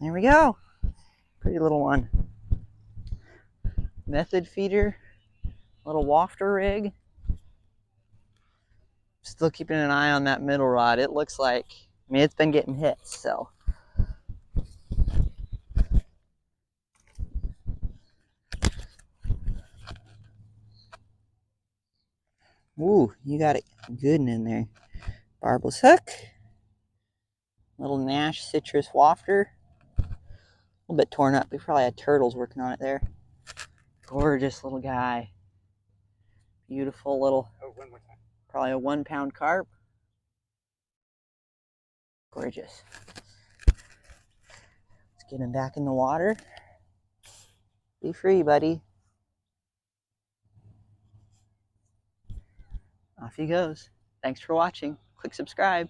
There we go. Pretty little one. Method feeder, little wafter rig. Still keeping an eye on that middle rod. It looks like, I mean, it's been getting hits, so. Ooh, you got it good in there. Barbless hook. Little Nash Citruz wafter. A little bit torn up. We probably had turtles working on it there. Gorgeous little guy. Beautiful little, probably a 1 pound carp. Gorgeous. Let's get him back in the water. Be free, buddy. Off he goes. Thanks for watching. Click subscribe.